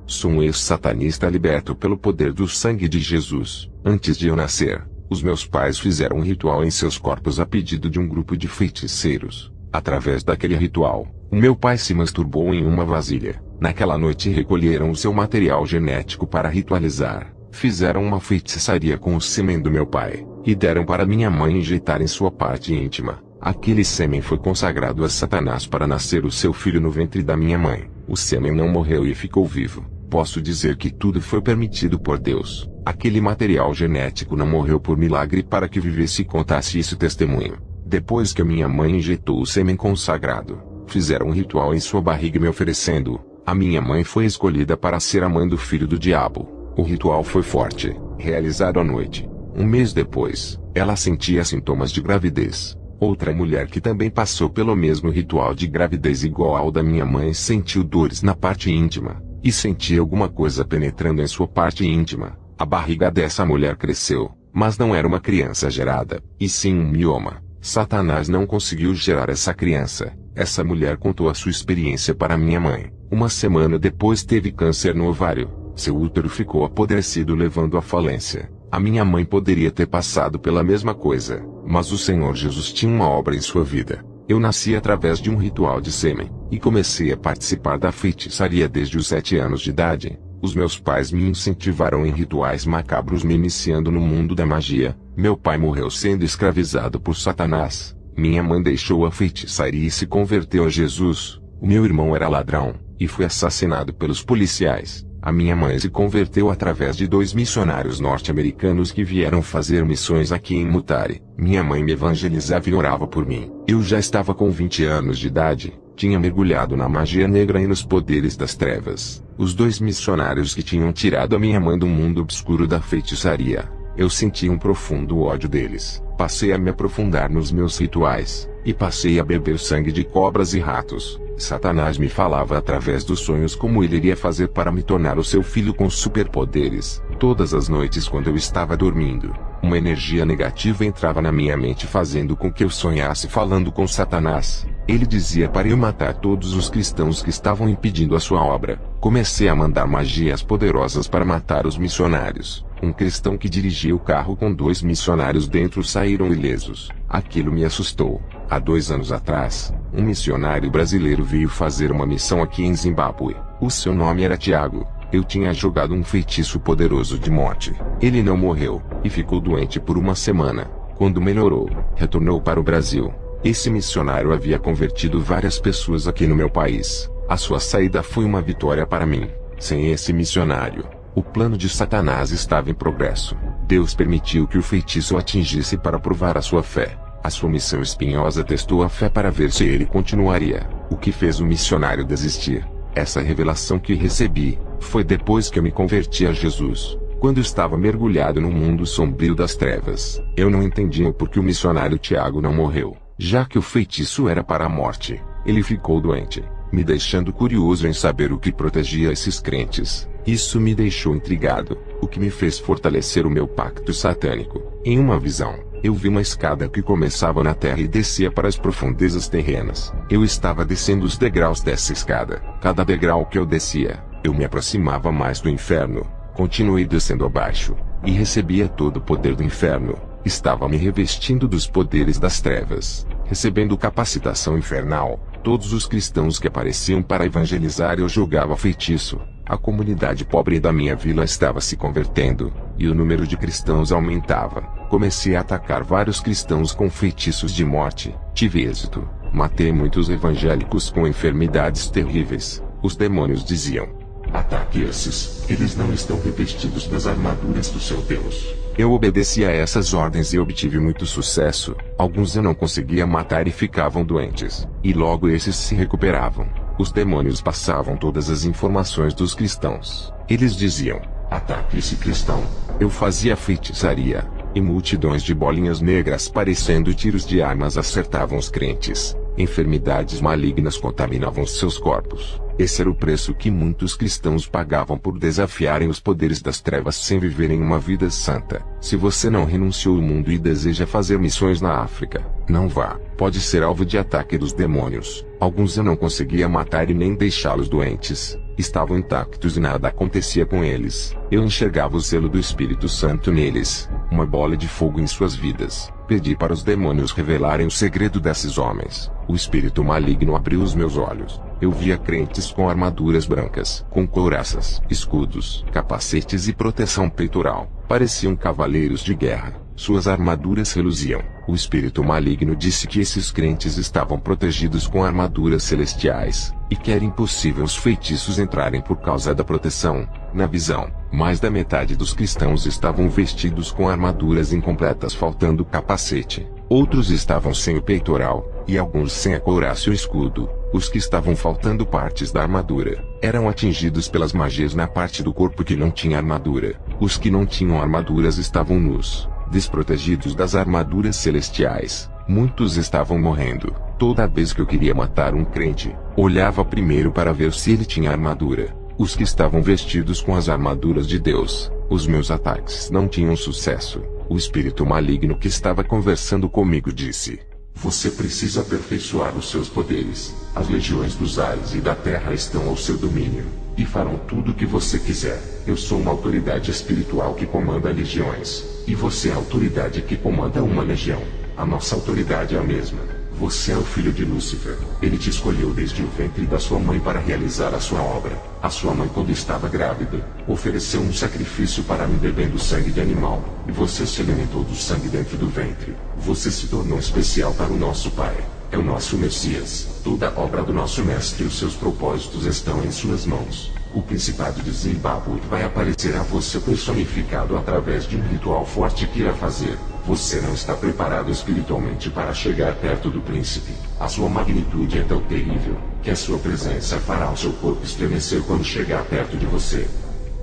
Sou um ex-satanista liberto pelo poder do sangue de Jesus. Antes de eu nascer, os meus pais fizeram um ritual em seus corpos a pedido de um grupo de feiticeiros. Através daquele ritual, o meu pai se masturbou em uma vasilha. Naquela noite recolheram o seu material genético para ritualizar. Fizeram uma feitiçaria com o sêmen do meu pai, e deram para minha mãe injetar em sua parte íntima. Aquele sêmen foi consagrado a Satanás para nascer o seu filho no ventre da minha mãe. O sêmen não morreu e ficou vivo. Posso dizer que tudo foi permitido por Deus. Aquele material genético não morreu por milagre para que vivesse e contasse esse testemunho. Depois que minha mãe injetou o sêmen consagrado, fizeram um ritual em sua barriga me oferecendo. A minha mãe foi escolhida para ser a mãe do filho do diabo. O ritual foi forte, realizado à noite. Um mês depois, ela sentia sintomas de gravidez. Outra mulher que também passou pelo mesmo ritual de gravidez igual ao da minha mãe sentiu dores na parte íntima, e sentia alguma coisa penetrando em sua parte íntima. A barriga dessa mulher cresceu, mas não era uma criança gerada, e sim um mioma. Satanás não conseguiu gerar essa criança. Essa mulher contou a sua experiência para minha mãe. Uma semana depois teve câncer no ovário. Seu útero ficou apodrecido levando à falência. A minha mãe poderia ter passado pela mesma coisa, mas o Senhor Jesus tinha uma obra em sua vida. Eu nasci através de um ritual de sêmen, e comecei a participar da feitiçaria desde os 7 anos de idade. Os meus pais me incentivaram em rituais macabros me iniciando no mundo da magia. Meu pai morreu sendo escravizado por Satanás. Minha mãe deixou a feitiçaria e se converteu a Jesus. O meu irmão era ladrão, e foi assassinado pelos policiais. A minha mãe se converteu através de 2 missionários norte-americanos que vieram fazer missões aqui em Mutare. Minha mãe me evangelizava e orava por mim. Eu já estava com 20 anos de idade, tinha mergulhado na magia negra e nos poderes das trevas. Os 2 missionários que tinham tirado a minha mãe do mundo obscuro da feitiçaria. Eu senti um profundo ódio deles. Passei a me aprofundar nos meus rituais, e passei a beber sangue de cobras e ratos. Satanás me falava através dos sonhos como ele iria fazer para me tornar o seu filho com superpoderes. Todas as noites quando eu estava dormindo, uma energia negativa entrava na minha mente fazendo com que eu sonhasse falando com Satanás. Ele dizia para eu matar todos os cristãos que estavam impedindo a sua obra. Comecei a mandar magias poderosas para matar os missionários. Um cristão que dirigia o carro com 2 missionários dentro saíram ilesos. Aquilo me assustou. Há 2 anos atrás, um missionário brasileiro veio fazer uma missão aqui em Zimbábue. O seu nome era Tiago. Eu tinha jogado um feitiço poderoso de morte. Ele não morreu, e ficou doente por uma semana. Quando melhorou, retornou para o Brasil. Esse missionário havia convertido várias pessoas aqui no meu país. A sua saída foi uma vitória para mim. Sem esse missionário, o plano de Satanás estava em progresso. Deus permitiu que o feitiço o atingisse para provar a sua fé. A sua missão espinhosa testou a fé para ver se ele continuaria. O que fez o missionário desistir? Essa revelação que recebi, foi depois que eu me converti a Jesus. Quando estava mergulhado no mundo sombrio das trevas, eu não entendia por que o missionário Tiago não morreu. Já que o feitiço era para a morte, ele ficou doente, me deixando curioso em saber o que protegia esses crentes. Isso me deixou intrigado, o que me fez fortalecer o meu pacto satânico. Em uma visão, eu vi uma escada que começava na terra e descia para as profundezas terrenas. Eu estava descendo os degraus dessa escada. Cada degrau que eu descia, eu me aproximava mais do inferno. Continuei descendo abaixo, e recebia todo o poder do inferno. Estava me revestindo dos poderes das trevas, recebendo capacitação infernal. Todos os cristãos que apareciam para evangelizar eu jogava feitiço. A comunidade pobre da minha vila estava se convertendo, e o número de cristãos aumentava. Comecei a atacar vários cristãos com feitiços de morte. Tive êxito. Matei muitos evangélicos com enfermidades terríveis. Os demônios diziam: ataque esses, eles não estão revestidos das armaduras do seu Deus. Eu obedeci a essas ordens e obtive muito sucesso. Alguns eu não conseguia matar e ficavam doentes, e logo esses se recuperavam. Os demônios passavam todas as informações dos cristãos. Eles diziam: ataque esse cristão. Eu fazia feitiçaria, e multidões de bolinhas negras parecendo tiros de armas acertavam os crentes. Enfermidades malignas contaminavam seus corpos. Esse era o preço que muitos cristãos pagavam por desafiarem os poderes das trevas sem viverem uma vida santa. Se você não renunciou ao mundo e deseja fazer missões na África, não vá. Pode ser alvo de ataque dos demônios. Alguns eu não conseguia matar e nem deixá-los doentes. estavam intactos e nada acontecia com eles. Eu enxergava o selo do Espírito Santo neles, uma bola de fogo em suas vidas. Pedi para os demônios revelarem o segredo desses homens. O espírito maligno abriu os meus olhos. Eu via crentes com armaduras brancas, com couraças, escudos, capacetes e proteção peitoral. Pareciam cavaleiros de guerra. Suas armaduras reluziam. O espírito maligno disse que esses crentes estavam protegidos com armaduras celestiais, e que era impossível os feitiços entrarem por causa da proteção. Na visão, mais da metade dos cristãos estavam vestidos com armaduras incompletas, faltando capacete. Outros estavam sem o peitoral, e alguns sem a couraça e o escudo. Os que estavam faltando partes da armadura eram atingidos pelas magias na parte do corpo que não tinha armadura. Os que não tinham armaduras estavam nus, desprotegidos das armaduras celestiais. Muitos estavam morrendo. Toda vez que eu queria matar um crente, olhava primeiro para ver se ele tinha armadura. Os que estavam vestidos com as armaduras de Deus, os meus ataques não tinham sucesso. O espírito maligno que estava conversando comigo disse: você precisa aperfeiçoar os seus poderes. As legiões dos ares e da terra estão ao seu domínio, e farão tudo o que você quiser. Eu sou uma autoridade espiritual que comanda legiões, e você é a autoridade que comanda uma legião. A nossa autoridade é a mesma. Você é o filho de Lúcifer. Ele te escolheu desde o ventre da sua mãe para realizar a sua obra. A sua mãe, quando estava grávida, ofereceu um sacrifício para mim bebendo sangue de animal, e você se alimentou do sangue dentro do ventre. Você se tornou especial para o nosso Pai. É o nosso Messias. Toda a obra do nosso Mestre e os seus propósitos estão em suas mãos. O Principado de Zimbábue vai aparecer a você personificado através de um ritual forte que irá fazer. Você não está preparado espiritualmente para chegar perto do príncipe. A sua magnitude é tão terrível, que a sua presença fará o seu corpo estremecer quando chegar perto de você.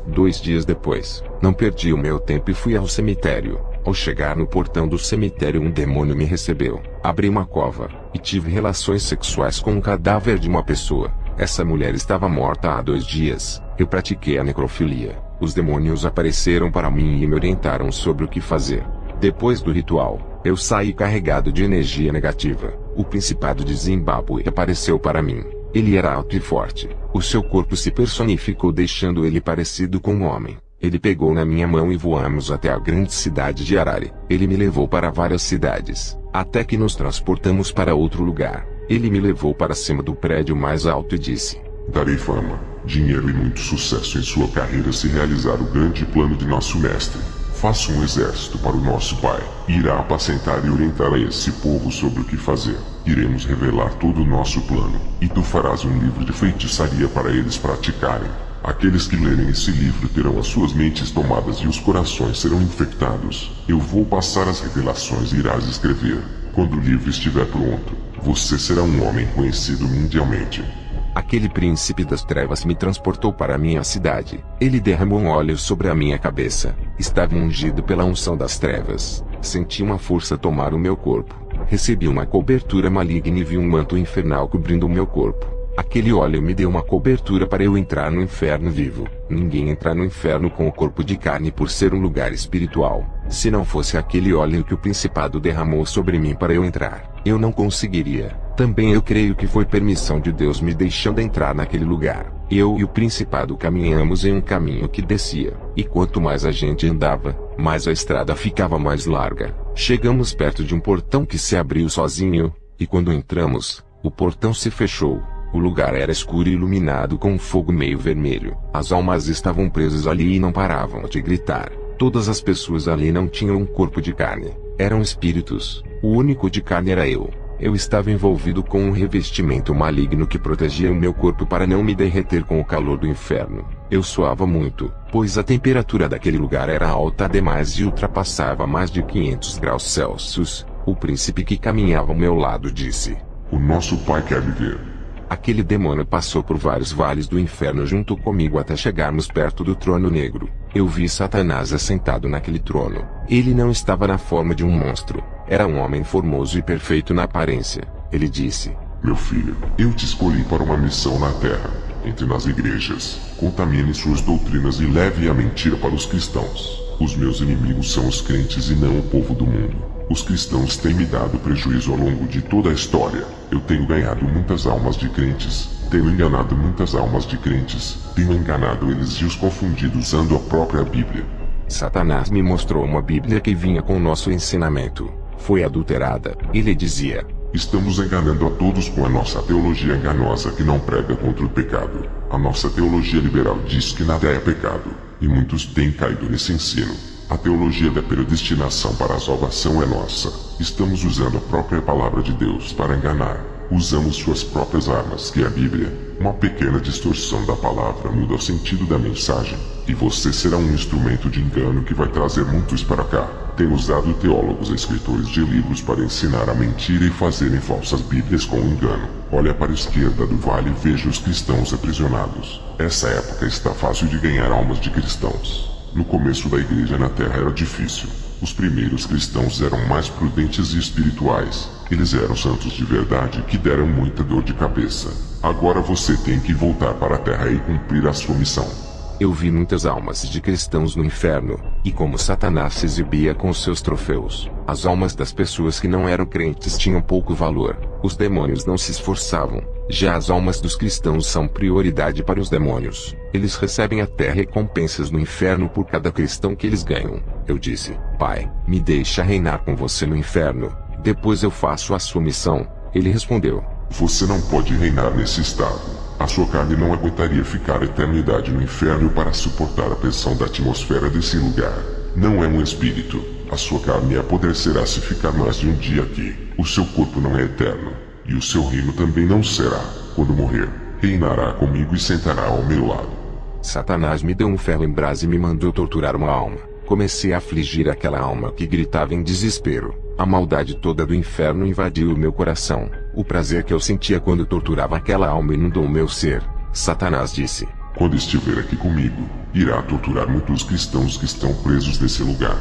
2 dias depois, não perdi o meu tempo e fui ao cemitério. Ao chegar no portão do cemitério, um demônio me recebeu. Abri uma cova, e tive relações sexuais com um cadáver de uma pessoa. Essa mulher estava morta há 2 dias. Eu pratiquei a necrofilia. Os demônios apareceram para mim e me orientaram sobre o que fazer. Depois do ritual, eu saí carregado de energia negativa. O Principado de Zimbábue apareceu para mim. Ele era alto e forte. O seu corpo se personificou, deixando ele parecido com um homem. Ele pegou na minha mão e voamos até a grande cidade de Harare. Ele me levou para várias cidades, até que nos transportamos para outro lugar. Ele me levou para cima do prédio mais alto e disse: darei fama, dinheiro e muito sucesso em sua carreira se realizar o grande plano de nosso mestre. Faça um exército para o nosso pai. Irá apacentar e orientar a esse povo sobre o que fazer. Iremos revelar todo o nosso plano, e tu farás um livro de feitiçaria para eles praticarem. Aqueles que lerem esse livro terão as suas mentes tomadas e os corações serão infectados. Eu vou passar as revelações e irás escrever. Quando o livro estiver pronto, você será um homem conhecido mundialmente. Aquele príncipe das trevas me transportou para a minha cidade. Ele derramou um óleo sobre a minha cabeça. Estava ungido pela unção das trevas. Senti uma força tomar o meu corpo. Recebi uma cobertura maligna e vi um manto infernal cobrindo o meu corpo. Aquele óleo me deu uma cobertura para eu entrar no inferno vivo. Ninguém entra no inferno com o corpo de carne por ser um lugar espiritual. Se não fosse aquele óleo que o principado derramou sobre mim para eu entrar, eu não conseguiria. Também eu creio que foi permissão de Deus me deixando entrar naquele lugar. Eu e o principado caminhamos em um caminho que descia, e quanto mais a gente andava, mais a estrada ficava mais larga. Chegamos perto de um portão que se abriu sozinho, e quando entramos, o portão se fechou. O lugar era escuro e iluminado com um fogo meio vermelho. As almas estavam presas ali e não paravam de gritar. Todas as pessoas ali não tinham um corpo de carne. Eram espíritos. O único de carne era eu. Eu estava envolvido com um revestimento maligno que protegia o meu corpo para não me derreter com o calor do inferno. Eu suava muito, pois a temperatura daquele lugar era alta demais e ultrapassava mais de 500 graus Celsius. O príncipe que caminhava ao meu lado disse: o nosso pai quer lhe ver. Aquele demônio passou por vários vales do inferno junto comigo até chegarmos perto do trono negro. Eu vi Satanás assentado naquele trono. Ele não estava na forma de um monstro. Era um homem formoso e perfeito na aparência. Ele disse: meu filho, eu te escolhi para uma missão na terra. Entre nas igrejas, contamine suas doutrinas e leve a mentira para os cristãos. Os meus inimigos são os crentes e não o povo do mundo. Os cristãos têm me dado prejuízo ao longo de toda a história. Eu tenho ganhado muitas almas de crentes, Tenho enganado muitas almas de crentes, tenho enganado eles e os confundido usando a própria Bíblia. Satanás me mostrou uma Bíblia que vinha com nosso ensinamento. Foi adulterada. Ele dizia: estamos enganando a todos com a nossa teologia enganosa que não prega contra o pecado. A nossa teologia liberal diz que nada é pecado, e muitos têm caído nesse ensino. A teologia da predestinação para a salvação é nossa. Estamos usando a própria palavra de Deus para enganar. Usamos suas próprias armas, que é a Bíblia. Uma pequena distorção da palavra muda o sentido da mensagem, e você será um instrumento de engano que vai trazer muitos para cá. Tenho usado teólogos e escritores de livros para ensinar a mentira e fazerem falsas bíblias com engano. Olha para a esquerda do vale e veja os cristãos aprisionados. Essa época está fácil de ganhar almas de cristãos. No começo da igreja na terra era difícil. Os primeiros cristãos eram mais prudentes e espirituais. Eles eram santos de verdade que deram muita dor de cabeça. Agora você tem que voltar para a terra e cumprir a sua missão. Eu vi muitas almas de cristãos no inferno, e como Satanás se exibia com seus troféus, as almas das pessoas que não eram crentes tinham pouco valor. Os demônios não se esforçavam. Já as almas dos cristãos são prioridade para os demônios. Eles recebem até recompensas no inferno por cada cristão que eles ganham. Eu disse: Pai, me deixa reinar com você no inferno. Depois eu faço a sua missão. Ele respondeu: você não pode reinar nesse estado. A sua carne não aguentaria ficar a eternidade no inferno para suportar a pressão da atmosfera desse lugar. Não é um espírito. A sua carne apodrecerá se ficar mais de um dia aqui. O seu corpo não é eterno. E o seu reino também não será. Quando morrer, reinará comigo e sentará ao meu lado. Satanás me deu um ferro em brasa e me mandou torturar uma alma. Comecei a afligir aquela alma que gritava em desespero. A maldade toda do inferno invadiu o meu coração. O prazer que eu sentia quando torturava aquela alma inundou o meu ser. Satanás disse: quando estiver aqui comigo, irá torturar muitos cristãos que estão presos nesse lugar.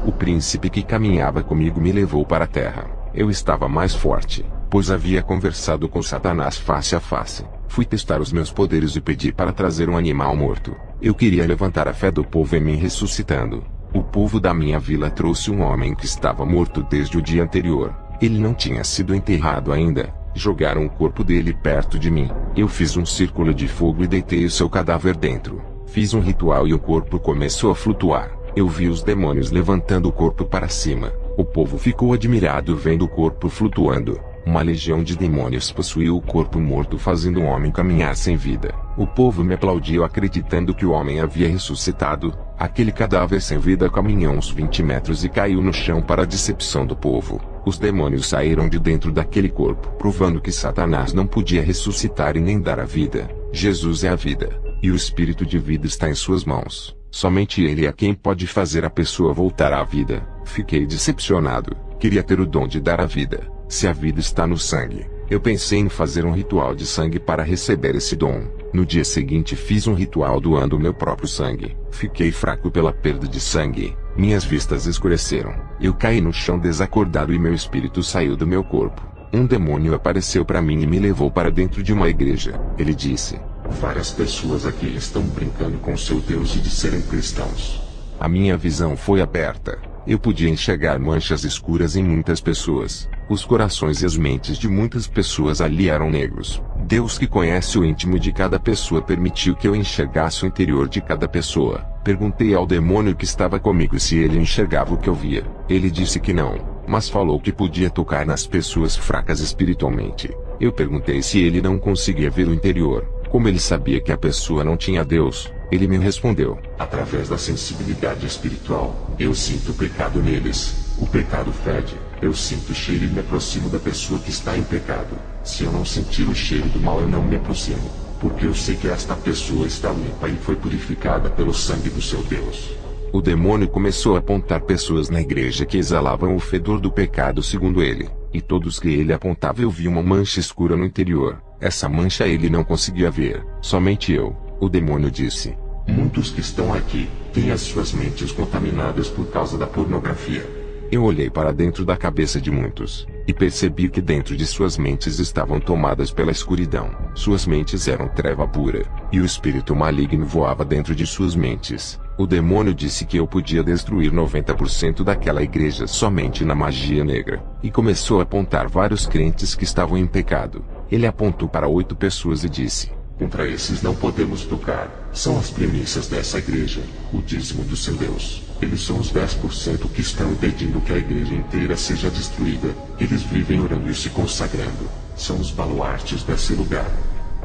O príncipe que caminhava comigo me levou para a terra. Eu estava mais forte, pois havia conversado com Satanás face a face. Fui testar os meus poderes e pedi para trazer um animal morto. Eu queria levantar a fé do povo em mim ressuscitando. O povo da minha vila trouxe um homem que estava morto desde o dia anterior. Ele não tinha sido enterrado ainda. Jogaram o corpo dele perto de mim. Eu fiz um círculo de fogo e deitei o seu cadáver dentro. Fiz um ritual e o corpo começou a flutuar. Eu vi os demônios levantando o corpo para cima. O povo ficou admirado vendo o corpo flutuando. Uma legião de demônios possuiu o corpo morto, fazendo o homem caminhar sem vida. O povo me aplaudiu acreditando que o homem havia ressuscitado. Aquele cadáver sem vida caminhou uns 20 metros e caiu no chão para a decepção do povo. Os demônios saíram de dentro daquele corpo, provando que Satanás não podia ressuscitar e nem dar a vida. Jesus é a vida, e o espírito de vida está em suas mãos. Somente ele é quem pode fazer a pessoa voltar à vida. Fiquei decepcionado. Queria ter o dom de dar a vida. Se a vida está no sangue, eu pensei em fazer um ritual de sangue para receber esse dom. No dia seguinte fiz um ritual doando meu próprio sangue. Fiquei fraco pela perda de sangue. Minhas vistas escureceram. Eu caí no chão desacordado e meu espírito saiu do meu corpo. Um demônio apareceu para mim e me levou para dentro de uma igreja. Ele disse: várias pessoas aqui estão brincando com seu Deus e de serem cristãos. A minha visão foi aberta. Eu podia enxergar manchas escuras em muitas pessoas. Os corações e as mentes de muitas pessoas ali eram negros. Deus, que conhece o íntimo de cada pessoa, permitiu que eu enxergasse o interior de cada pessoa. Perguntei ao demônio que estava comigo se ele enxergava o que eu via. Ele disse que não, mas falou que podia tocar nas pessoas fracas espiritualmente. Eu perguntei se ele não conseguia ver o interior. Como ele sabia que a pessoa não tinha Deus, ele me respondeu: através da sensibilidade espiritual, eu sinto o pecado neles. O pecado fede. Eu sinto o cheiro e me aproximo da pessoa que está em pecado. Se eu não sentir o cheiro do mal, eu não me aproximo, porque eu sei que esta pessoa está limpa e foi purificada pelo sangue do seu Deus. O demônio começou a apontar pessoas na igreja que exalavam o fedor do pecado segundo ele, e todos que ele apontava eu via uma mancha escura no interior. Essa mancha ele não conseguia ver, somente eu. O demônio disse: muitos que estão aqui têm as suas mentes contaminadas por causa da pornografia. Eu olhei para dentro da cabeça de muitos, e percebi que dentro de suas mentes estavam tomadas pela escuridão. Suas mentes eram treva pura, e o espírito maligno voava dentro de suas mentes. O demônio disse que eu podia destruir 90% daquela igreja somente na magia negra, e começou a apontar vários crentes que estavam em pecado. Ele apontou para 8 pessoas e disse: contra esses não podemos tocar. São as premissas dessa igreja, o dízimo do seu Deus. Eles são os 10% que estão impedindo que a igreja inteira seja destruída. Eles vivem orando e se consagrando. São os baluartes desse lugar.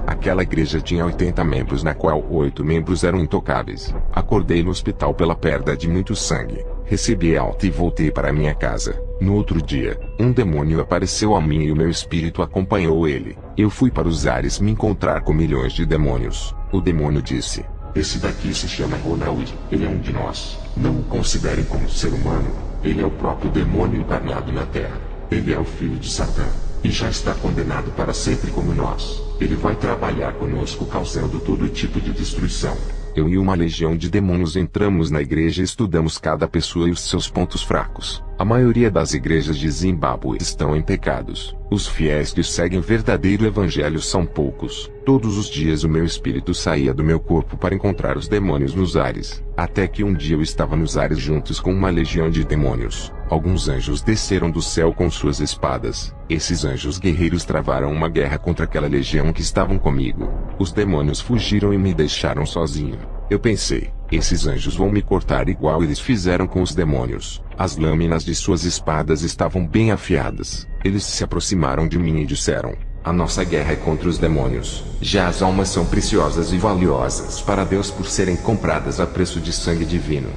Aquela igreja tinha 80 membros, na qual 8 membros eram intocáveis. Acordei no hospital pela perda de muito sangue. Recebi alta e voltei para minha casa. No outro dia, um demônio apareceu a mim e o meu espírito acompanhou ele. Eu fui para os ares me encontrar com milhões de demônios. O demônio disse: esse daqui se chama Ronald. Ele é um de nós. Não o considerem como ser humano. Ele é o próprio demônio encarnado na Terra. Ele é o filho de Satã. E já está condenado para sempre como nós. Ele vai trabalhar conosco causando todo tipo de destruição. Eu e uma legião de demônios entramos na igreja e estudamos cada pessoa e os seus pontos fracos. A maioria das igrejas de Zimbábue estão em pecados. Os fiéis que seguem o verdadeiro evangelho são poucos. Todos os dias o meu espírito saía do meu corpo para encontrar os demônios nos ares. Até que um dia eu estava nos ares juntos com uma legião de demônios. Alguns anjos desceram do céu com suas espadas. Esses anjos guerreiros travaram uma guerra contra aquela legião que estavam comigo. Os demônios fugiram e me deixaram sozinho. Eu pensei, esses anjos vão me cortar igual eles fizeram com os demônios. As lâminas de suas espadas estavam bem afiadas. Eles se aproximaram de mim e disseram: a nossa guerra é contra os demônios. Já as almas são preciosas e valiosas para Deus por serem compradas a preço de sangue divino.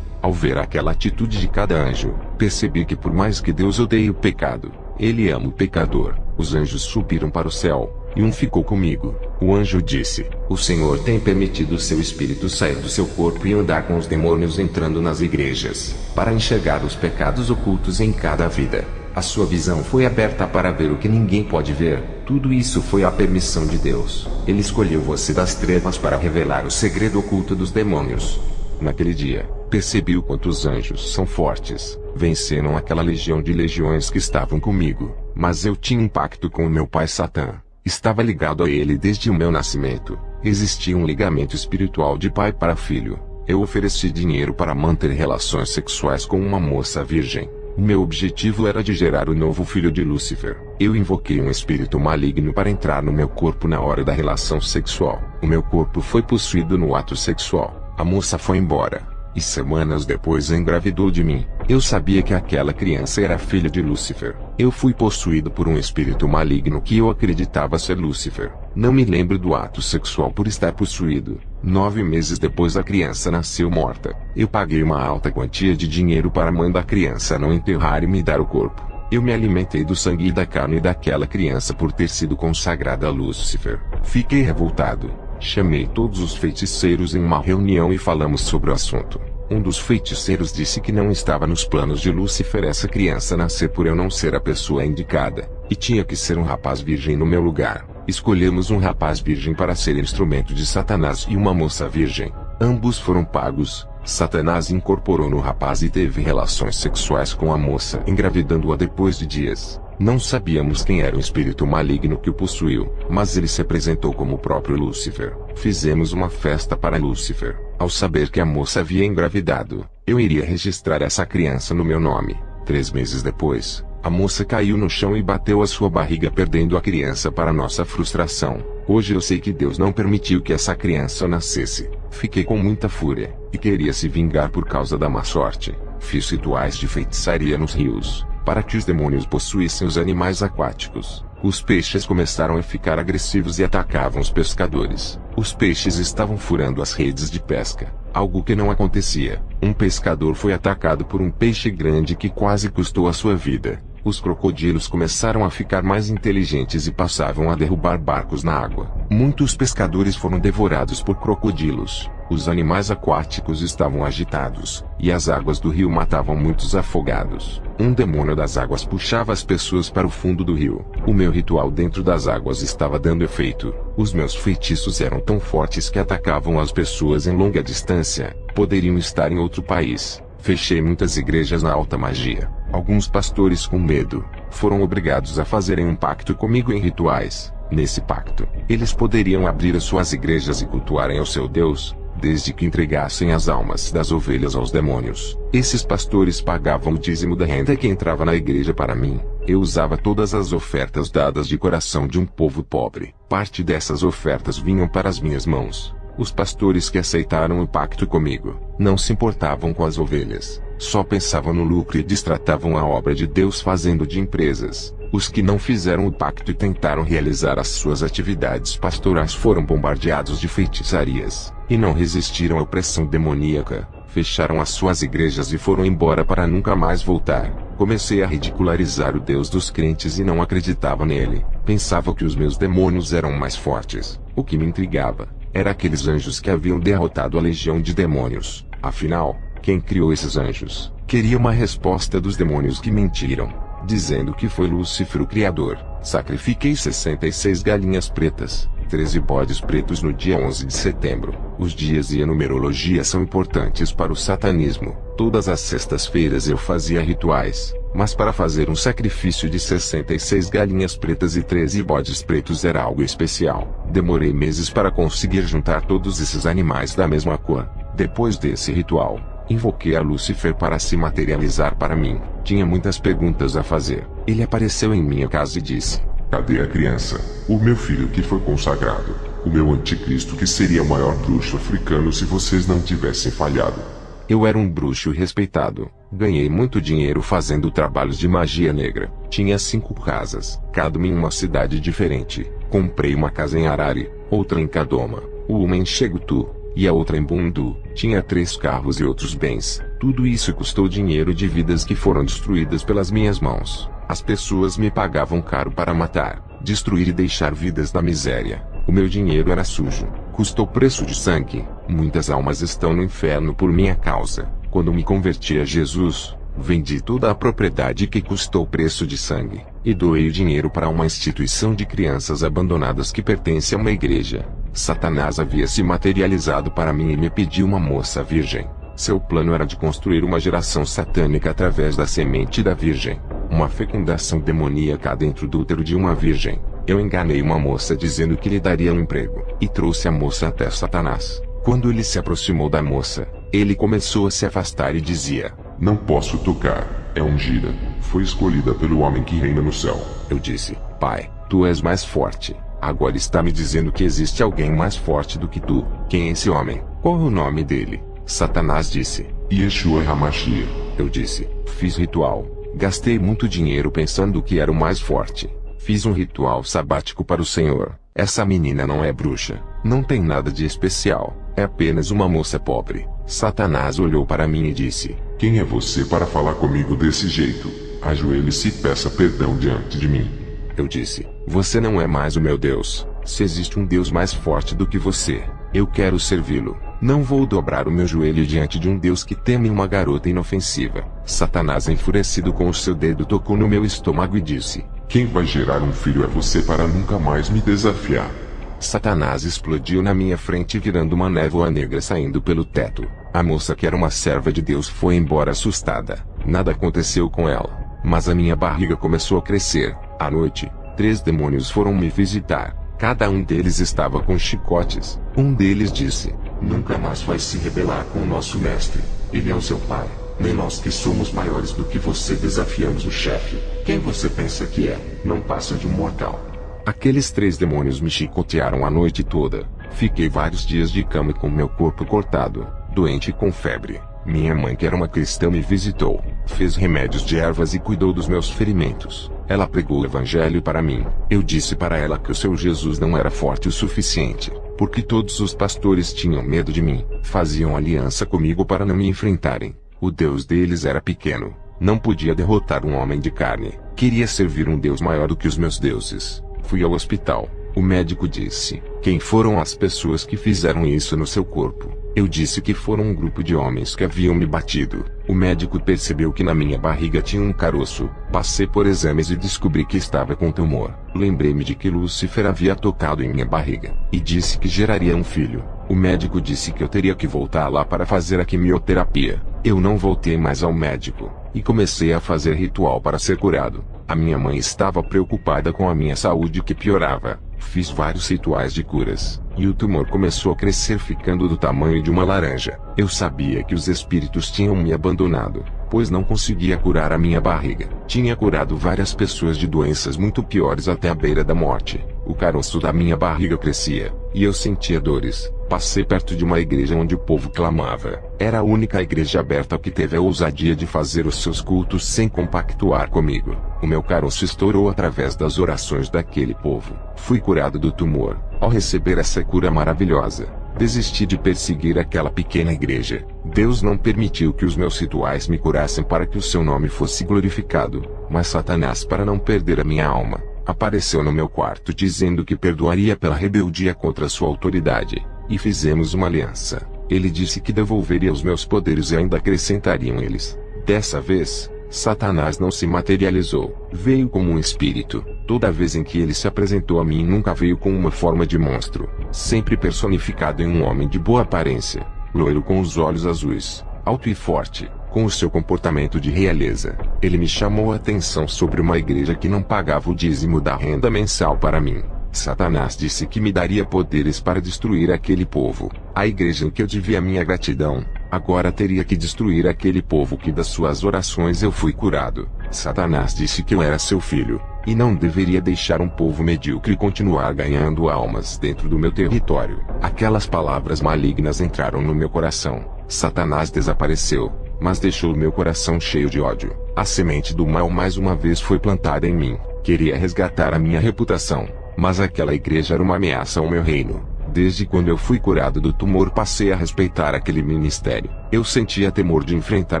Ao ver aquela atitude de cada anjo, percebi que por mais que Deus odeie o pecado, Ele ama o pecador. Os anjos subiram para o céu, e um ficou comigo. O anjo disse: o Senhor tem permitido seu espírito sair do seu corpo e andar com os demônios entrando nas igrejas, para enxergar os pecados ocultos em cada vida. A sua visão foi aberta para ver o que ninguém pode ver. Tudo isso foi a permissão de Deus. Ele escolheu você das trevas para revelar o segredo oculto dos demônios. Naquele dia, percebi o quanto os anjos são fortes. Venceram aquela legião de legiões que estavam comigo. Mas eu tinha um pacto com o meu pai Satã. Estava ligado a ele desde o meu nascimento. Existia um ligamento espiritual de pai para filho. Eu ofereci dinheiro para manter relações sexuais com uma moça virgem. O meu objetivo era de gerar o novo filho de Lúcifer. Eu invoquei um espírito maligno para entrar no meu corpo na hora da relação sexual. O meu corpo foi possuído no ato sexual. A moça foi embora. E semanas depois engravidou de mim. Eu sabia que aquela criança era filha de Lúcifer. Eu fui possuído por um espírito maligno que eu acreditava ser Lúcifer. Não me lembro do ato sexual por estar possuído. 9 meses depois a criança nasceu morta. Eu paguei uma alta quantia de dinheiro para a mãe da criança não enterrar e me dar o corpo. Eu me alimentei do sangue e da carne daquela criança por ter sido consagrada a Lúcifer. Fiquei revoltado. Chamei todos os feiticeiros em uma reunião e falamos sobre o assunto. Um dos feiticeiros disse que não estava nos planos de Lúcifer essa criança nascer por eu não ser a pessoa indicada, e tinha que ser um rapaz virgem no meu lugar. Escolhemos um rapaz virgem para ser instrumento de Satanás e uma moça virgem. Ambos foram pagos. Satanás incorporou no rapaz e teve relações sexuais com a moça, engravidando-a depois de dias. Não sabíamos quem era o espírito maligno que o possuiu, mas ele se apresentou como o próprio Lúcifer. Fizemos uma festa para Lúcifer. Ao saber que a moça havia engravidado, eu iria registrar essa criança no meu nome. 3 meses depois, a moça caiu no chão e bateu a sua barriga, perdendo a criança para nossa frustração. Hoje eu sei que Deus não permitiu que essa criança nascesse. Fiquei com muita fúria, e queria se vingar por causa da má sorte. Fiz rituais de feitiçaria nos rios, para que os demônios possuíssem os animais aquáticos. Os peixes começaram a ficar agressivos e atacavam os pescadores. Os peixes estavam furando as redes de pesca, algo que não acontecia. Um pescador foi atacado por um peixe grande que quase custou a sua vida. Os crocodilos começaram a ficar mais inteligentes e passavam a derrubar barcos na água. Muitos pescadores foram devorados por crocodilos. Os animais aquáticos estavam agitados, e as águas do rio matavam muitos afogados. Um demônio das águas puxava as pessoas para o fundo do rio. O meu ritual dentro das águas estava dando efeito. Os meus feitiços eram tão fortes que atacavam as pessoas em longa distância. Poderiam estar em outro país. Fechei muitas igrejas na alta magia. Alguns pastores, com medo, foram obrigados a fazerem um pacto comigo em rituais. Nesse pacto, eles poderiam abrir as suas igrejas e cultuarem ao seu Deus, desde que entregassem as almas das ovelhas aos demônios. Esses pastores pagavam o dízimo da renda que entrava na igreja para mim. Eu usava todas as ofertas dadas de coração de um povo pobre. Parte dessas ofertas vinham para as minhas mãos. Os pastores que aceitaram o pacto comigo, não se importavam com as ovelhas, só pensavam no lucro e destratavam a obra de Deus fazendo de empresas. Os que não fizeram o pacto e tentaram realizar as suas atividades pastorais foram bombardeados de feitiçarias, e não resistiram à opressão demoníaca, fecharam as suas igrejas e foram embora para nunca mais voltar. Comecei a ridicularizar o Deus dos crentes e não acreditava nele, pensava que os meus demônios eram mais fortes. O que me intrigava era aqueles anjos que haviam derrotado a legião de demônios. Afinal, quem criou esses anjos? Queria uma resposta dos demônios que mentiram, dizendo que foi Lúcifer o criador. Sacrifiquei 66 galinhas pretas, 13 bodes pretos no dia 11 de setembro. Os dias e a numerologia são importantes para o satanismo. Todas as sextas-feiras eu fazia rituais, mas para fazer um sacrifício de 66 galinhas pretas e 13 bodes pretos era algo especial. Demorei meses para conseguir juntar todos esses animais da mesma cor. Depois desse ritual, invoquei a Lúcifer para se materializar para mim. Tinha muitas perguntas a fazer. Ele apareceu em minha casa e disse: Cadê a criança? O meu filho que foi consagrado. O meu anticristo que seria o maior bruxo africano se vocês não tivessem falhado. Eu era um bruxo respeitado. Ganhei muito dinheiro fazendo trabalhos de magia negra. Tinha 5 casas, cada uma em uma cidade diferente. Comprei uma casa em Harare, outra em Kadoma, uma em Chegutu e a outra em Bundu. Tinha 3 carros e outros bens. Tudo isso custou dinheiro de vidas que foram destruídas pelas minhas mãos. As pessoas me pagavam caro para matar, destruir e deixar vidas na miséria. O meu dinheiro era sujo, custou preço de sangue. Muitas almas estão no inferno por minha causa. Quando me converti a Jesus, vendi toda a propriedade que custou preço de sangue, e doei o dinheiro para uma instituição de crianças abandonadas que pertence a uma igreja. Satanás havia se materializado para mim e me pediu uma moça virgem. Seu plano era de construir uma geração satânica através da semente da virgem. Uma fecundação demoníaca dentro do útero de uma virgem. Eu enganei uma moça dizendo que lhe daria um emprego, e trouxe a moça até Satanás. Quando ele se aproximou da moça, ele começou a se afastar e dizia: Não posso tocar, é ungida, foi escolhida pelo homem que reina no céu. Eu disse: Pai, tu és mais forte. Agora está me dizendo que existe alguém mais forte do que tu. Quem é esse homem? Qual é o nome dele? Satanás disse: Yeshua HaMashiach. Eu disse: Fiz ritual. Gastei muito dinheiro pensando que era o mais forte. Fiz um ritual sabático para o Senhor. Essa menina não é bruxa. Não tem nada de especial. É apenas uma moça pobre. Satanás olhou para mim e disse: Quem é você para falar comigo desse jeito? Ajoelhe-se e peça perdão diante de mim. Eu disse: Você não é mais o meu Deus. Se existe um Deus mais forte do que você, eu quero servi-lo. Não vou dobrar o meu joelho diante de um Deus que teme uma garota inofensiva. Satanás, enfurecido com o seu dedo, tocou no meu estômago e disse: Quem vai gerar um filho é você para nunca mais me desafiar. Satanás explodiu na minha frente virando uma névoa negra saindo pelo teto. A moça, que era uma serva de Deus, foi embora assustada. Nada aconteceu com ela, mas a minha barriga começou a crescer. À noite, 3 demônios foram me visitar. Cada um deles estava com chicotes. Um deles disse: Nunca mais vai se rebelar com o nosso mestre. Ele é o seu pai. Nem nós que somos maiores do que você desafiamos o chefe. Quem você pensa que é? Não passa de um mortal. Aqueles 3 demônios me chicotearam a noite toda. Fiquei vários dias de cama com meu corpo cortado, doente e com febre. Minha mãe, que era uma cristã, me visitou, fez remédios de ervas e cuidou dos meus ferimentos. Ela pregou o evangelho para mim. Eu disse para ela que o seu Jesus não era forte o suficiente, porque todos os pastores tinham medo de mim, faziam aliança comigo para não me enfrentarem. O Deus deles era pequeno, não podia derrotar um homem de carne. Queria servir um Deus maior do que os meus deuses. Fui ao hospital. O médico disse: Quem foram as pessoas que fizeram isso no seu corpo? Eu disse que foram um grupo de homens que haviam me batido. O médico percebeu que na minha barriga tinha um caroço. Passei por exames e descobri que estava com tumor. Lembrei-me de que Lúcifer havia tocado em minha barriga, e disse que geraria um filho. O médico disse que eu teria que voltar lá para fazer a quimioterapia. Eu não voltei mais ao médico, e comecei a fazer ritual para ser curado. A minha mãe estava preocupada com a minha saúde, que piorava. Fiz vários rituais de curas, e o tumor começou a crescer, ficando do tamanho de uma laranja. Eu sabia que os espíritos tinham me abandonado. pois não conseguia curar a minha barriga. Tinha curado várias pessoas de doenças muito piores até a beira da morte. O caroço da minha barriga crescia, e eu sentia dores. Passei perto de uma igreja onde o povo clamava. Era a única igreja aberta que teve a ousadia de fazer os seus cultos sem compactuar comigo. O meu caroço estourou através das orações daquele povo. Fui curado do tumor. Ao receber essa cura maravilhosa, desisti de perseguir aquela pequena igreja. Deus não permitiu que os meus rituais me curassem para que o seu nome fosse glorificado, mas Satanás, para não perder a minha alma, apareceu no meu quarto dizendo que perdoaria pela rebeldia contra sua autoridade, e fizemos uma aliança. Ele disse que devolveria os meus poderes e ainda acrescentariam eles. Dessa vez, Satanás não se materializou. Veio como um espírito. Toda vez em que ele se apresentou a mim, nunca veio com uma forma de monstro, sempre personificado em um homem de boa aparência, loiro com os olhos azuis, alto e forte, com o seu comportamento de realeza. Ele me chamou a atenção sobre uma igreja que não pagava o dízimo da renda mensal para mim. Satanás disse que me daria poderes para destruir aquele povo. A igreja em que eu devia minha gratidão, agora teria que destruir aquele povo que das suas orações eu fui curado. Satanás disse que eu era seu filho, e não deveria deixar um povo medíocre continuar ganhando almas dentro do meu território. Aquelas palavras malignas entraram no meu coração. Satanás desapareceu, mas deixou meu coração cheio de ódio. A semente do mal mais uma vez foi plantada em mim. Queria resgatar a minha reputação, mas aquela igreja era uma ameaça ao meu reino. Desde quando eu fui curado do tumor, passei a respeitar aquele ministério. Eu sentia temor de enfrentar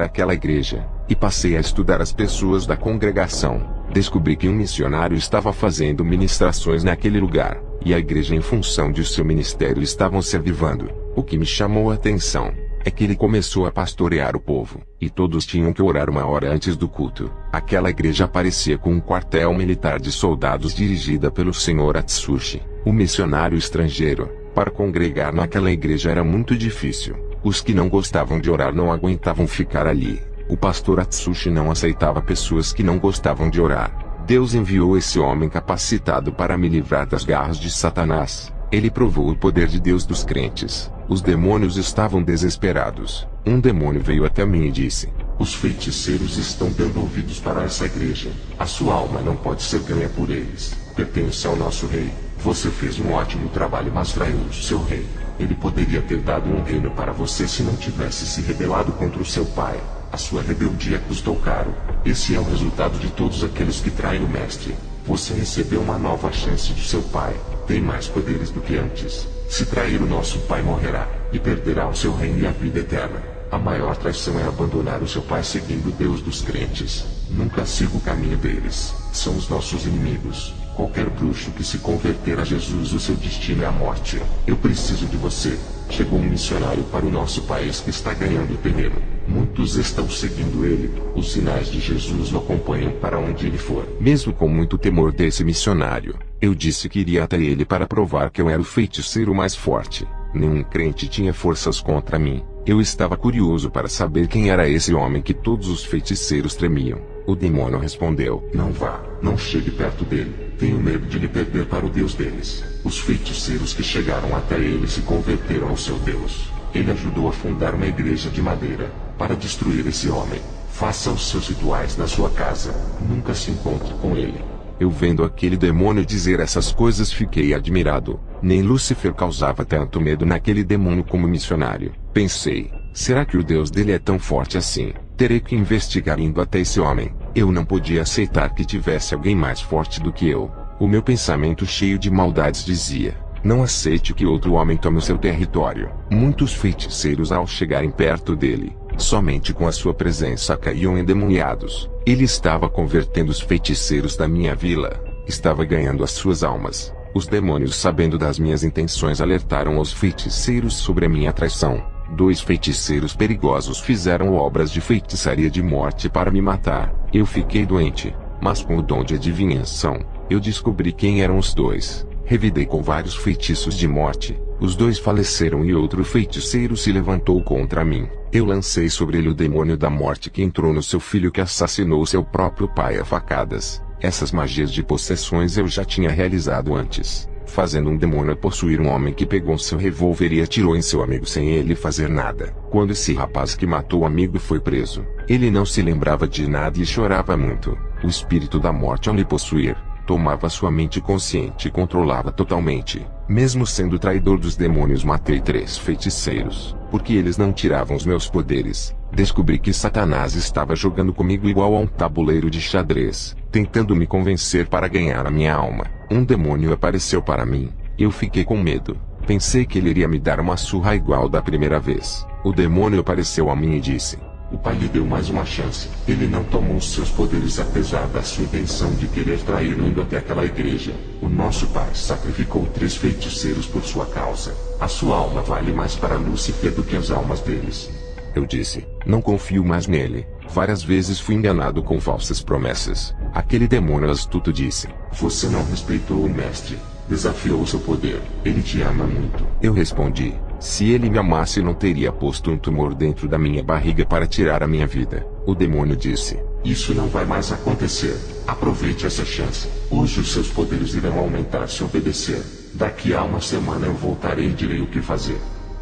aquela igreja, e passei a estudar as pessoas da congregação. Descobri que um missionário estava fazendo ministrações naquele lugar, e a igreja, em função de seu ministério, estavam se avivando. O que me chamou a atenção é que ele começou a pastorear o povo, e todos tinham que orar 1 hora antes do culto. Aquela igreja parecia com um quartel militar de soldados dirigida pelo Sr. Atsushi, o missionário estrangeiro. Para congregar naquela igreja era muito difícil. Os que não gostavam de orar não aguentavam ficar ali. O pastor Atsushi não aceitava pessoas que não gostavam de orar. Deus enviou esse homem capacitado para me livrar das garras de Satanás. Ele provou o poder de Deus dos crentes. Os demônios estavam desesperados. Um demônio veio até mim e disse: os feiticeiros estão dando ouvidos para essa igreja. A sua alma não pode ser ganha por eles. Pertence ao nosso rei. Você fez um ótimo trabalho, mas traiu o seu rei. Ele poderia ter dado um reino para você se não tivesse se rebelado contra o seu pai. A sua rebeldia custou caro. Esse é o resultado de todos aqueles que traem o mestre. Você recebeu uma nova chance de seu pai. Tem mais poderes do que antes. Se trair o nosso pai, morrerá, e perderá o seu reino e a vida eterna. A maior traição é abandonar o seu pai seguindo o Deus dos crentes. Nunca siga o caminho deles. São os nossos inimigos. Qualquer bruxo que se converter a Jesus, o seu destino é a morte. Eu preciso de você. Chegou um missionário para o nosso país que está ganhando terreno. Muitos estão seguindo ele. Os sinais de Jesus o acompanham para onde ele for. Mesmo com muito temor desse missionário, eu disse que iria até ele para provar que eu era o feiticeiro mais forte. Nenhum crente tinha forças contra mim. Eu estava curioso para saber quem era esse homem que todos os feiticeiros tremiam. O demônio respondeu: não vá, não chegue perto dele. Tenho medo de lhe perder para o Deus deles. Os feiticeiros que chegaram até ele se converteram ao seu Deus. Ele ajudou a fundar uma igreja de madeira para destruir esse homem. Faça os seus rituais na sua casa. Nunca se encontre com ele. Eu, vendo aquele demônio dizer essas coisas, fiquei admirado. Nem Lúcifer causava tanto medo naquele demônio como missionário. Pensei: será que o Deus dele é tão forte assim? Terei que investigar indo até esse homem. Eu não podia aceitar que tivesse alguém mais forte do que eu. O meu pensamento, cheio de maldades, dizia: não aceite que outro homem tome o seu território. Muitos feiticeiros, ao chegarem perto dele, somente com a sua presença caíam endemoniados. Ele estava convertendo os feiticeiros da minha vila. Estava ganhando as suas almas. Os demônios, sabendo das minhas intenções, alertaram os feiticeiros sobre a minha traição. 2 feiticeiros perigosos fizeram obras de feitiçaria de morte para me matar. Eu fiquei doente, mas com o dom de adivinhação, eu descobri quem eram os 2. Revidei com vários feitiços de morte. Os 2 faleceram e outro feiticeiro se levantou contra mim. Eu lancei sobre ele o demônio da morte que entrou no seu filho, que assassinou seu próprio pai a facadas. Essas magias de possessões eu já tinha realizado antes. fazendo um demônio possuir um homem que pegou seu revólver e atirou em seu amigo sem ele fazer nada. Quando esse rapaz que matou o amigo foi preso, ele não se lembrava de nada e chorava muito. O espírito da morte, ao lhe possuir, tomava sua mente consciente e controlava totalmente. Mesmo sendo traidor dos demônios, matei 3 feiticeiros, porque eles não tiravam os meus poderes. Descobri que Satanás estava jogando comigo igual a um tabuleiro de xadrez, tentando me convencer para ganhar a minha alma. Um demônio apareceu para mim. Eu fiquei com medo. Pensei que ele iria me dar uma surra igual da primeira vez. O demônio apareceu a mim e disse: o pai lhe deu mais uma chance. Ele não tomou os seus poderes apesar da sua intenção de querer traí-lo indo até aquela igreja. O nosso pai sacrificou 3 feiticeiros por sua causa. A sua alma vale mais para Lúcifer do que as almas deles. Eu disse: não confio mais nele. Várias vezes fui enganado com falsas promessas. Aquele demônio astuto disse: você não respeitou o mestre. Desafiou seu poder. Ele te ama muito. Eu respondi: se ele me amasse, não teria posto um tumor dentro da minha barriga para tirar a minha vida. O demônio disse: isso não vai mais acontecer. Aproveite essa chance. Hoje os seus poderes irão aumentar se obedecer. Daqui a uma semana eu voltarei e direi o que fazer.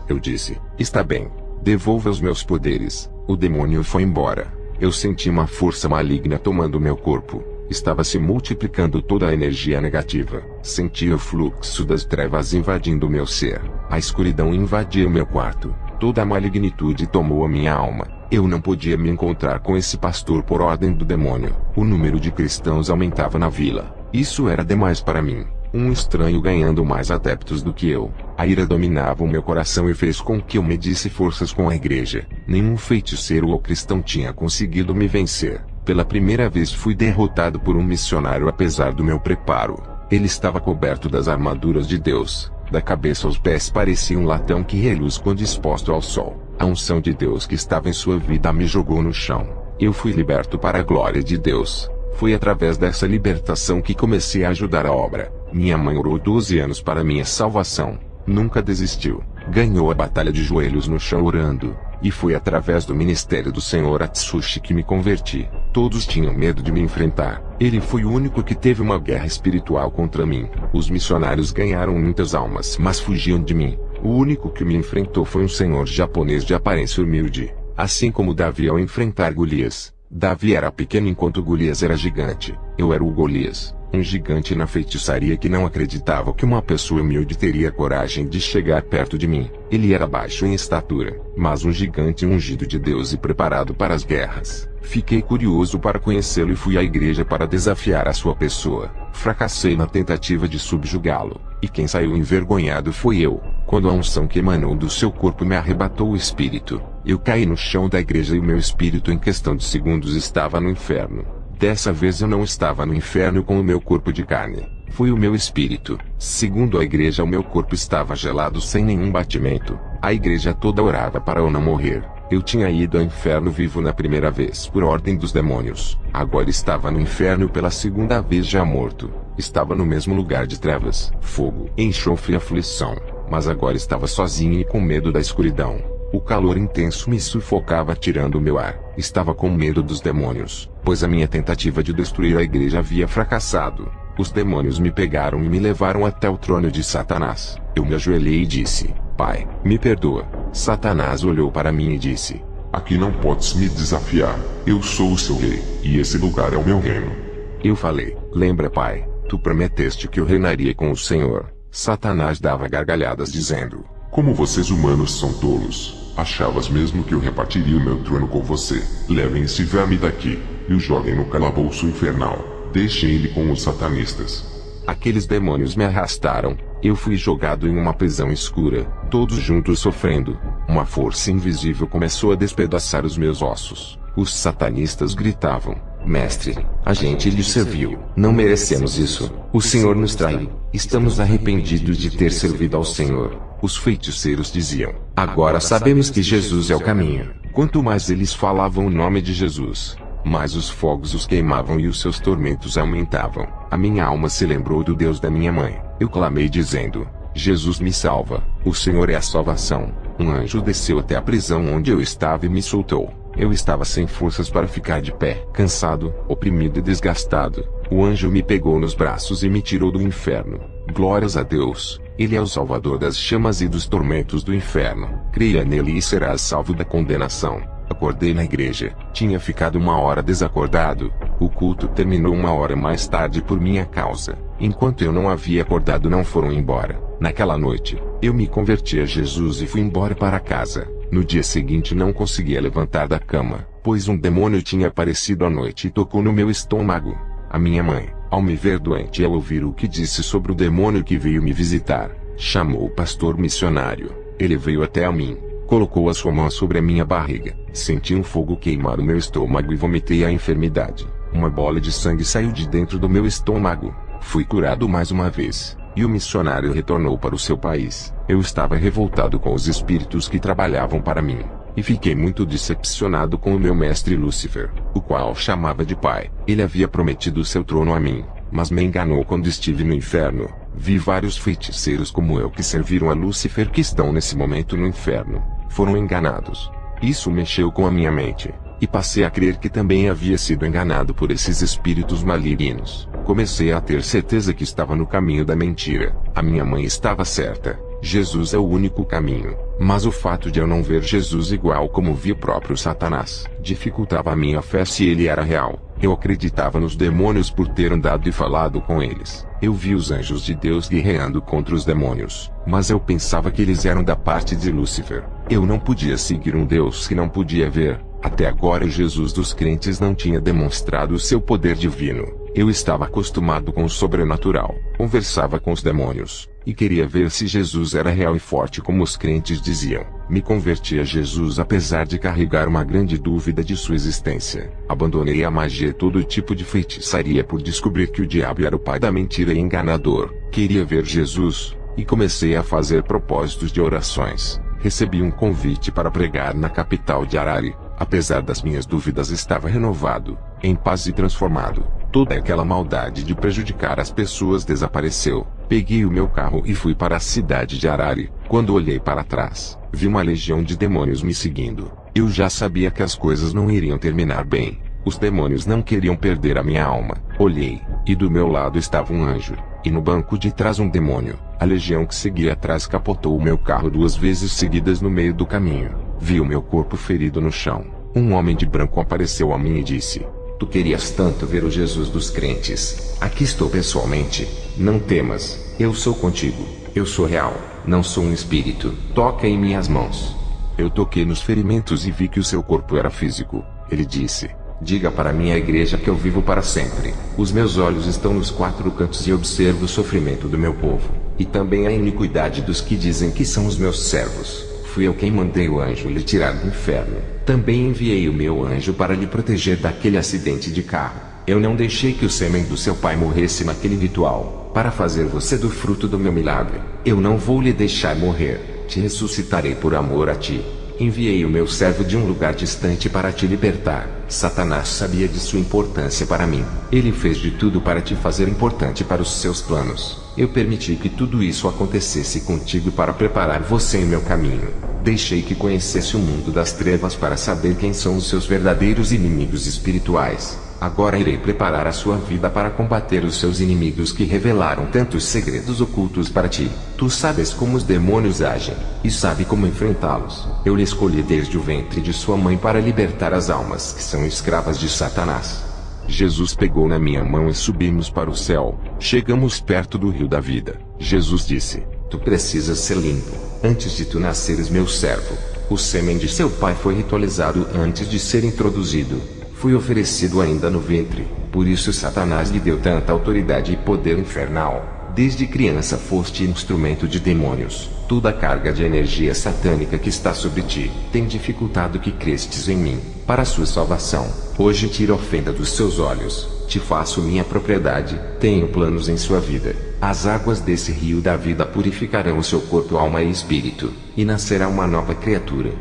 Eu disse: está bem. Devolva os meus poderes. O demônio foi embora. Eu senti uma força maligna tomando meu corpo. Estava se multiplicando toda a energia negativa. Senti o fluxo das trevas invadindo meu ser. A escuridão invadia o meu quarto. Toda a malignitude tomou a minha alma. Eu não podia me encontrar com esse pastor por ordem do demônio. O número de cristãos aumentava na vila. Isso era demais para mim. Um estranho ganhando mais adeptos do que eu. A ira dominava o meu coração e fez com que eu medisse forças com a igreja. Nenhum feiticeiro ou cristão tinha conseguido me vencer. Pela primeira vez fui derrotado por um missionário apesar do meu preparo. Ele estava coberto das armaduras de Deus. Da cabeça aos pés parecia um latão que reluz quando exposto ao sol. A unção de Deus que estava em sua vida me jogou no chão. Eu fui liberto para a glória de Deus. Foi através dessa libertação que comecei a ajudar a obra. Minha mãe orou 12 anos para minha salvação. Nunca desistiu. Ganhou a batalha de joelhos no chão orando. E foi através do ministério do Senhor Atsushi que me converti. Todos tinham medo de me enfrentar. Ele foi o único que teve uma guerra espiritual contra mim. Os missionários ganharam muitas almas, mas fugiam de mim. O único que me enfrentou foi um senhor japonês de aparência humilde. Assim como Davi ao enfrentar Golias. Davi era pequeno enquanto Golias era gigante. Eu era o Golias, um gigante na feitiçaria que não acreditava que uma pessoa humilde teria coragem de chegar perto de mim. Ele era baixo em estatura, mas um gigante ungido de Deus e preparado para as guerras. Fiquei curioso para conhecê-lo e fui à igreja para desafiar a sua pessoa. Fracassei na tentativa de subjugá-lo, e quem saiu envergonhado foi eu. Quando a unção que emanou do seu corpo me arrebatou o espírito, eu caí no chão da igreja e o meu espírito em questão de segundos estava no inferno. Dessa vez eu não estava no inferno com o meu corpo de carne. Foi o meu espírito. Segundo a igreja, o meu corpo estava gelado sem nenhum batimento. A igreja toda orava para eu não morrer. Eu tinha ido ao inferno vivo na primeira vez por ordem dos demônios. Agora estava no inferno pela segunda vez já morto. Estava no mesmo lugar de trevas, fogo, enxofre e aflição. Mas agora estava sozinho e com medo da escuridão. O calor intenso me sufocava tirando o meu ar. Estava com medo dos demônios, pois a minha tentativa de destruir a igreja havia fracassado. Os demônios me pegaram e me levaram até o trono de Satanás. Eu me ajoelhei e disse: Pai, me perdoa. Satanás olhou para mim e disse: aqui não podes me desafiar. Eu sou o seu rei, e esse lugar é o meu reino. Eu falei: lembra, pai, tu prometeste que eu reinaria com o Senhor. Satanás dava gargalhadas dizendo: como vocês humanos são tolos. Achavas mesmo que eu repartiria o meu trono com você? Levem esse verme daqui, e o joguem no calabouço infernal. Deixem ele com os satanistas. Aqueles demônios me arrastaram. Eu fui jogado em uma prisão escura, todos juntos sofrendo. Uma força invisível começou a despedaçar os meus ossos. Os satanistas gritavam: Mestre, a gente lhe serviu. Não merecemos isso. O Senhor nos traiu. Estamos arrependidos de ter servido ao Senhor. Os feiticeiros diziam: agora sabemos que Jesus é o caminho. Quanto mais eles falavam o nome de Jesus, mais os fogos os queimavam e os seus tormentos aumentavam. A minha alma se lembrou do Deus da minha mãe. Eu clamei dizendo: Jesus me salva. O Senhor é a salvação. Um anjo desceu até a prisão onde eu estava e me soltou. Eu estava sem forças para ficar de pé, cansado, oprimido e desgastado. O anjo me pegou nos braços e me tirou do inferno. Glórias a Deus, Ele é o Salvador das chamas e dos tormentos do inferno. Creia nele e serás salvo da condenação. Acordei na igreja, tinha ficado 1 hora desacordado. O culto terminou 1 hora mais tarde por minha causa. Enquanto eu não havia acordado, não foram embora. Naquela noite, eu me converti a Jesus e fui embora para casa. No dia seguinte não conseguia levantar da cama, pois um demônio tinha aparecido à noite e tocou no meu estômago. A minha mãe, ao me ver doente e ao ouvir o que disse sobre o demônio que veio me visitar, chamou o pastor missionário. Ele veio até a mim, colocou a sua mão sobre a minha barriga. Senti um fogo queimar o meu estômago e vomitei a enfermidade. Uma bola de sangue saiu de dentro do meu estômago. Fui curado mais uma vez, e o missionário retornou para o seu país. Eu estava revoltado com os espíritos que trabalhavam para mim, e fiquei muito decepcionado com o meu mestre Lúcifer, o qual chamava de pai. Ele havia prometido seu trono a mim, mas me enganou quando estive no inferno. Vi vários feiticeiros como eu que serviram a Lúcifer que estão nesse momento no inferno. Foram enganados. Isso mexeu com a minha mente, e passei a crer que também havia sido enganado por esses espíritos malignos. Comecei a ter certeza que estava no caminho da mentira. A minha mãe estava certa. Jesus é o único caminho. Mas o fato de eu não ver Jesus igual como vi o próprio Satanás, dificultava a minha fé se ele era real. Eu acreditava nos demônios por ter andado e falado com eles. Eu vi os anjos de Deus guerreando contra os demônios, mas eu pensava que eles eram da parte de Lúcifer. Eu não podia seguir um Deus que não podia ver. Até agora o Jesus dos crentes não tinha demonstrado o seu poder divino. Eu estava acostumado com o sobrenatural, conversava com os demônios, e queria ver se Jesus era real e forte como os crentes diziam. Me converti a Jesus apesar de carregar uma grande dúvida de sua existência. Abandonei a magia e todo tipo de feitiçaria por descobrir que o diabo era o pai da mentira e enganador. Queria ver Jesus, e comecei a fazer propósitos de orações. Recebi um convite para pregar na capital de Harare. Apesar das minhas dúvidas, estava renovado, em paz e transformado. Toda aquela maldade de prejudicar as pessoas desapareceu. Peguei o meu carro e fui para a cidade de Harare. Quando olhei para trás, vi uma legião de demônios me seguindo. Eu já sabia que as coisas não iriam terminar bem. Os demônios não queriam perder a minha alma. Olhei, e do meu lado estava um anjo, e no banco de trás um demônio. A legião que seguia atrás capotou o meu carro 2 vezes seguidas no meio do caminho. Vi o meu corpo ferido no chão. Um homem de branco apareceu a mim e disse: "Tu querias tanto ver o Jesus dos crentes. Aqui estou pessoalmente. Não temas, eu sou contigo. Eu sou real, não sou um espírito. Toca em minhas mãos." Eu toquei nos ferimentos e vi que o seu corpo era físico. Ele disse: "Diga para minha igreja que eu vivo para sempre. Os meus olhos estão nos 4 cantos e observo o sofrimento do meu povo, e também a iniquidade dos que dizem que são os meus servos. Fui eu quem mandei o anjo lhe tirar do inferno. Também enviei o meu anjo para lhe proteger daquele acidente de carro. Eu não deixei que o sêmen do seu pai morresse naquele ritual, para fazer você do fruto do meu milagre. Eu não vou lhe deixar morrer. Te ressuscitarei por amor a ti. Enviei o meu servo de um lugar distante para te libertar." Satanás sabia de sua importância para mim. Ele fez de tudo para te fazer importante para os seus planos. Eu permiti que tudo isso acontecesse contigo para preparar você em meu caminho. Deixei que conhecesse o mundo das trevas para saber quem são os seus verdadeiros inimigos espirituais. Agora irei preparar a sua vida para combater os seus inimigos que revelaram tantos segredos ocultos para ti. Tu sabes como os demônios agem, e sabe como enfrentá-los. Eu lhe escolhi desde o ventre de sua mãe para libertar as almas que são escravas de Satanás. Jesus pegou na minha mão e subimos para o céu. Chegamos perto do rio da vida. Jesus disse: "Tu precisas ser limpo. Antes de tu nasceres, meu servo, o sêmen de seu pai foi ritualizado antes de ser introduzido. Fui oferecido ainda no ventre. Por isso Satanás lhe deu tanta autoridade e poder infernal. Desde criança foste instrumento de demônios. Toda a carga de energia satânica que está sobre ti tem dificultado que crestes em mim. Para sua salvação, hoje tiro a ofenda dos seus olhos. Te faço minha propriedade. Tenho planos em sua vida. As águas desse rio da vida purificarão o seu corpo, alma e espírito, e nascerá uma nova criatura."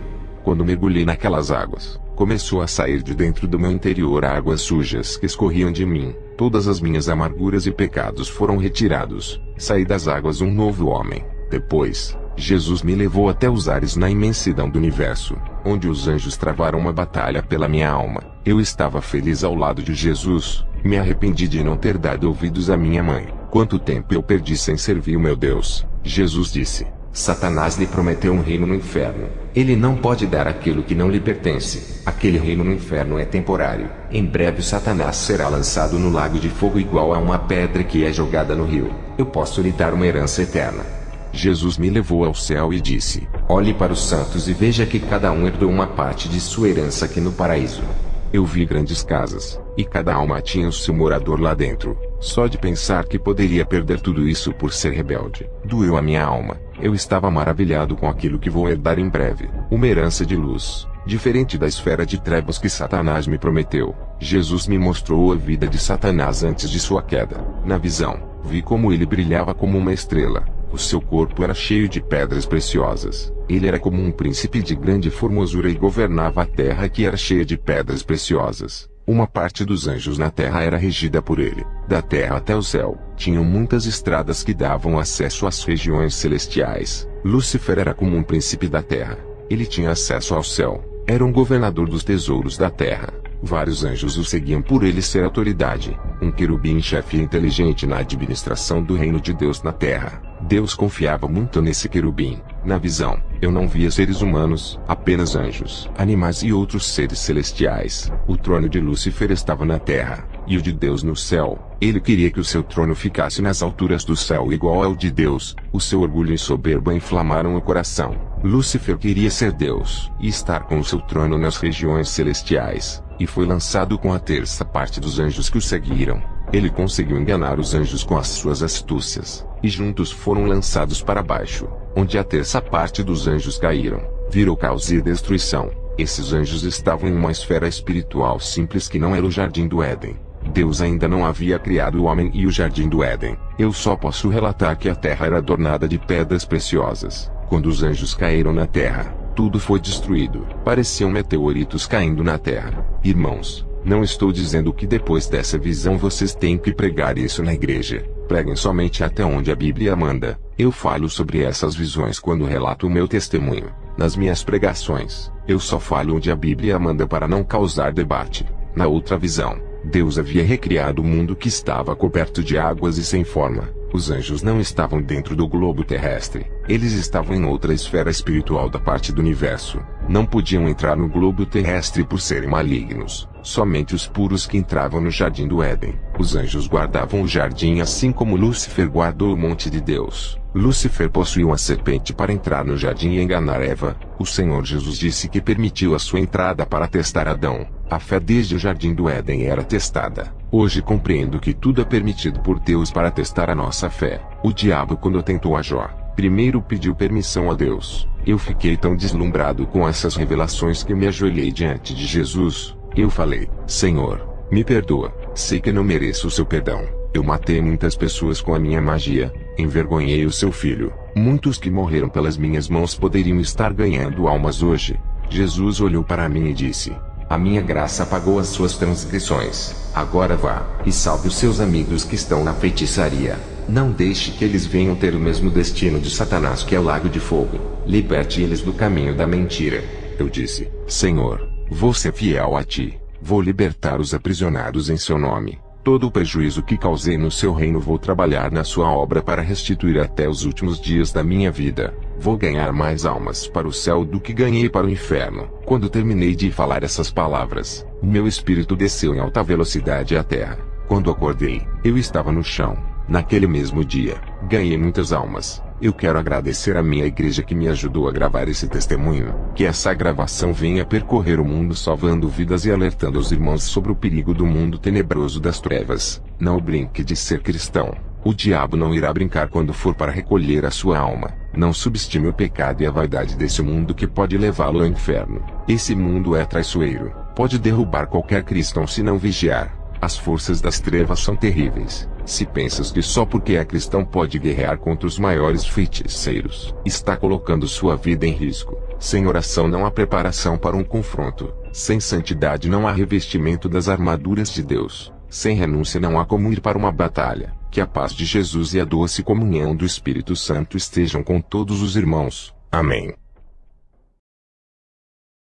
Quando mergulhei naquelas águas, começou a sair de dentro do meu interior águas sujas que escorriam de mim. Todas as minhas amarguras e pecados foram retirados. Saí das águas um novo homem. Depois, Jesus me levou até os ares na imensidão do universo, onde os anjos travaram uma batalha pela minha alma. Eu estava feliz ao lado de Jesus. Me arrependi de não ter dado ouvidos à minha mãe. Quanto tempo eu perdi sem servir o meu Deus? Jesus disse. Satanás lhe prometeu um reino no inferno. Ele não pode dar aquilo que não lhe pertence. Aquele reino no inferno é temporário. Em breve Satanás será lançado no lago de fogo igual a uma pedra que é jogada no rio. Eu posso lhe dar uma herança eterna. Jesus me levou ao céu e disse: olhe para os santos e veja que cada um herdou uma parte de sua herança aqui no paraíso. Eu vi grandes casas, e cada alma tinha o seu morador lá dentro. Só de pensar que poderia perder tudo isso por ser rebelde, doeu a minha alma. Eu estava maravilhado com aquilo que vou herdar em breve, uma herança de luz, diferente da esfera de trevas que Satanás me prometeu. Jesus me mostrou a vida de Satanás antes de sua queda. Na visão, vi como ele brilhava como uma estrela. O seu corpo era cheio de pedras preciosas. Ele era como um príncipe de grande formosura e governava a terra que era cheia de pedras preciosas. Uma parte dos anjos na terra era regida por ele. Da terra até o céu, tinham muitas estradas que davam acesso às regiões celestiais. Lúcifer era como um príncipe da terra. Ele tinha acesso ao céu. Era um governador dos tesouros da terra. Vários anjos o seguiam por ele ser autoridade. Um querubim-chefe inteligente na administração do reino de Deus na terra. Deus confiava muito nesse querubim. Na visão, eu não via seres humanos, apenas anjos, animais e outros seres celestiais. O trono de Lúcifer estava na terra, e o de Deus no céu. Ele queria que o seu trono ficasse nas alturas do céu igual ao de Deus. O seu orgulho e soberba inflamaram o coração. Lúcifer queria ser Deus, e estar com o seu trono nas regiões celestiais. E foi lançado com a terça parte dos anjos que o seguiram. Ele conseguiu enganar os anjos com as suas astúcias, e juntos foram lançados para baixo, onde a terça parte dos anjos caíram. Virou caos e destruição. Esses anjos estavam em uma esfera espiritual simples que não era o jardim do Éden. Deus ainda não havia criado o homem e o jardim do Éden. Eu só posso relatar que a terra era adornada de pedras preciosas. Quando os anjos caíram na terra, tudo foi destruído. Pareciam meteoritos caindo na terra. Irmãos, não estou dizendo que depois dessa visão vocês têm que pregar isso na igreja. Preguem somente até onde a Bíblia manda. Eu falo sobre essas visões quando relato o meu testemunho. Nas minhas pregações, eu só falo onde a Bíblia manda para não causar debate. Na outra visão, Deus havia recriado o mundo que estava coberto de águas e sem forma. Os anjos não estavam dentro do globo terrestre. Eles estavam em outra esfera espiritual da parte do universo. Não podiam entrar no globo terrestre por serem malignos. Somente os puros que entravam no jardim do Éden. Os anjos guardavam o jardim assim como Lúcifer guardou o monte de Deus. Lúcifer possuía uma serpente para entrar no jardim e enganar Eva. O Senhor Jesus disse que permitiu a sua entrada para testar Adão. A fé desde o jardim do Éden era testada. Hoje compreendo que tudo é permitido por Deus para testar a nossa fé. O diabo, quando tentou a Jó, primeiro pediu permissão a Deus. Eu fiquei tão deslumbrado com essas revelações que me ajoelhei diante de Jesus. Eu falei: Senhor, me perdoa, sei que não mereço o seu perdão. Eu matei muitas pessoas com a minha magia, envergonhei o seu filho. Muitos que morreram pelas minhas mãos poderiam estar ganhando almas hoje. Jesus olhou para mim e disse: a minha graça apagou as suas transgressões. Agora vá, e salve os seus amigos que estão na feitiçaria. Não deixe que eles venham ter o mesmo destino de Satanás, que é o lago de fogo. Liberte eles do caminho da mentira. Eu disse: Senhor, vou ser fiel a ti. Vou libertar os aprisionados em seu nome. Todo o prejuízo que causei no seu reino vou trabalhar na sua obra para restituir até os últimos dias da minha vida. Vou ganhar mais almas para o céu do que ganhei para o inferno. Quando terminei de falar essas palavras, meu espírito desceu em alta velocidade à terra. Quando acordei, eu estava no chão. Naquele mesmo dia, ganhei muitas almas. Eu quero agradecer à minha igreja que me ajudou a gravar esse testemunho. Que essa gravação venha percorrer o mundo salvando vidas e alertando os irmãos sobre o perigo do mundo tenebroso das trevas. Não brinque de ser cristão. O diabo não irá brincar quando for para recolher a sua alma. Não subestime o pecado e a vaidade desse mundo que pode levá-lo ao inferno. Esse mundo é traiçoeiro. Pode derrubar qualquer cristão se não vigiar. As forças das trevas são terríveis. Se pensas que só porque é cristão pode guerrear contra os maiores feiticeiros, está colocando sua vida em risco. Sem oração não há preparação para um confronto. Sem santidade não há revestimento das armaduras de Deus. Sem renúncia não há como ir para uma batalha. Que a paz de Jesus e a doce comunhão do Espírito Santo estejam com todos os irmãos. Amém.